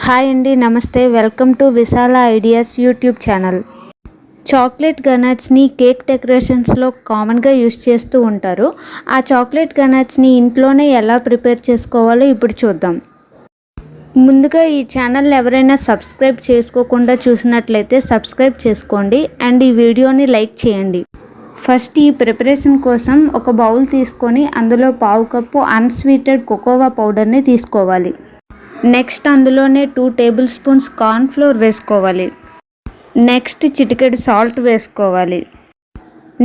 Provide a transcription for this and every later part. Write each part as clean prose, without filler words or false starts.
Hi అండి, నమస్తే. Welcome to Vishala ideas YouTube channel. Chocolate గనాచ్ని కేక్ డెకరేషన్స్లో కామన్గా యూస్ చేస్తూ ఉంటారు. ఆ చాక్లెట్ గనాచ్ని ఇంట్లోనే ఎలా ప్రిపేర్ చేసుకోవాలో ఇప్పుడు చూద్దాం. ముందుగా ఈ ఛానల్ ఎవరైనా సబ్స్క్రైబ్ చేసుకోకుండా చూసినట్లయితే సబ్స్క్రైబ్ చేసుకోండి అండ్ ఈ వీడియోని లైక్ చేయండి. ఫస్ట్ ఈ ప్రిపరేషన్ కోసం ఒక బౌల్ తీసుకొని అందులో పావు కప్పు అన్స్వీటెడ్ కోకోవా పౌడర్ని తీసుకోవాలి. నెక్స్ట్ అందులోనే 2 టేబుల్ స్పూన్స్ కార్న్ ఫ్లోర్ వేసుకోవాలి. నెక్స్ట్ చిటికెడు సాల్ట్ వేసుకోవాలి.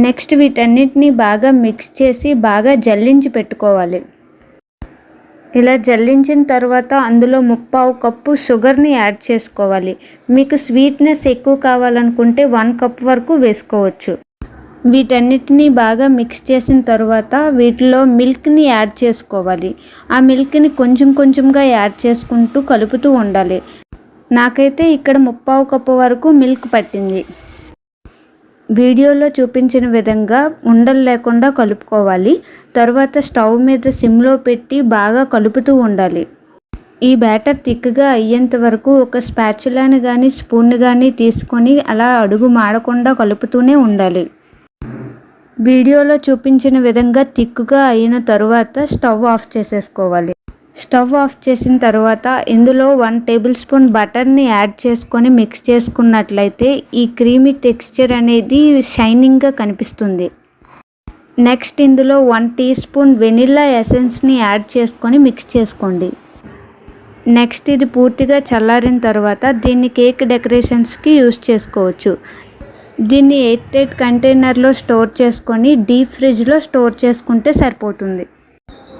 నెక్స్ట్ వీటన్నిటిని బాగా మిక్స్ చేసి బాగా జల్లించి పెట్టుకోవాలి. ఇలా జల్లించిన తర్వాత అందులో 3/4 కప్పు షుగర్ని యాడ్ చేసుకోవాలి. మీకు స్వీట్నెస్ ఎక్కువ కావాలనుకుంటే 1 కప్ వరకు వేసుకోవచ్చు. వీటన్నిటిని బాగా మిక్స్ చేసిన తర్వాత వీటిలో మిల్క్ని యాడ్ చేసుకోవాలి. ఆ మిల్క్ని కొంచెం కొంచెంగా యాడ్ చేసుకుంటూ కలుపుతూ ఉండాలి. నాకైతే ఇక్కడ 3/4 కప్పు వరకు మిల్క్ పట్టింది. వీడియోలో చూపించిన విధంగా ఉండలు లేకుండా కలుపుకోవాలి. తర్వాత స్టవ్ మీద సిమ్లో పెట్టి బాగా కలుపుతూ ఉండాలి. ఈ బ్యాటర్ థిక్గా అయ్యేంత వరకు ఒక స్పాచులాని కానీ స్పూన్ని కానీ తీసుకొని అలా అడుగు మాడకుండా కలుపుతూనే ఉండాలి. వీడియోలో చూపించిన విధంగా థిక్గా అయిన తరువాత స్టవ్ ఆఫ్ చేసేసుకోవాలి. స్టవ్ ఆఫ్ చేసిన తర్వాత ఇందులో 1 టేబుల్ స్పూన్ బటర్ని యాడ్ చేసుకొని మిక్స్ చేసుకున్నట్లయితే ఈ క్రీమీ టెక్స్చర్ అనేది షైనింగ్గా కనిపిస్తుంది. నెక్స్ట్ ఇందులో 1 టీ స్పూన్ వెనిల్లా ఎసెన్స్ని యాడ్ చేసుకొని మిక్స్ చేసుకోండి. నెక్స్ట్ ఇది పూర్తిగా చల్లారిన తర్వాత దీన్ని కేక్ డెకరేషన్స్కి యూస్ చేసుకోవచ్చు. దీన్ని ఎయిర్ టైట్ కంటైనర్లో స్టోర్ చేసుకొని డీప్ ఫ్రిడ్జ్లో స్టోర్ చేసుకుంటే సరిపోతుంది.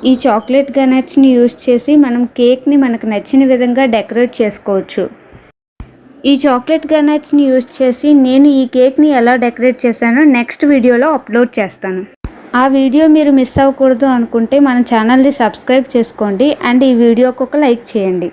ఈ చాక్లెట్ గనాచ్ని యూస్ చేసి మనం కేక్ని మనకు నచ్చిన విధంగా డెకరేట్ చేసుకోవచ్చు. ఈ చాక్లెట్ గనాచ్ని యూస్ చేసి నేను ఈ కేక్ని ఎలా డెకరేట్ చేశానో నెక్స్ట్ వీడియోలో అప్లోడ్ చేస్తాను. ఆ వీడియో మీరు మిస్ అవ్వకూడదు అనుకుంటే మన ఛానల్ని సబ్స్క్రైబ్ చేసుకోండి అండ్ ఈ వీడియోకి ఒక లైక్ చేయండి.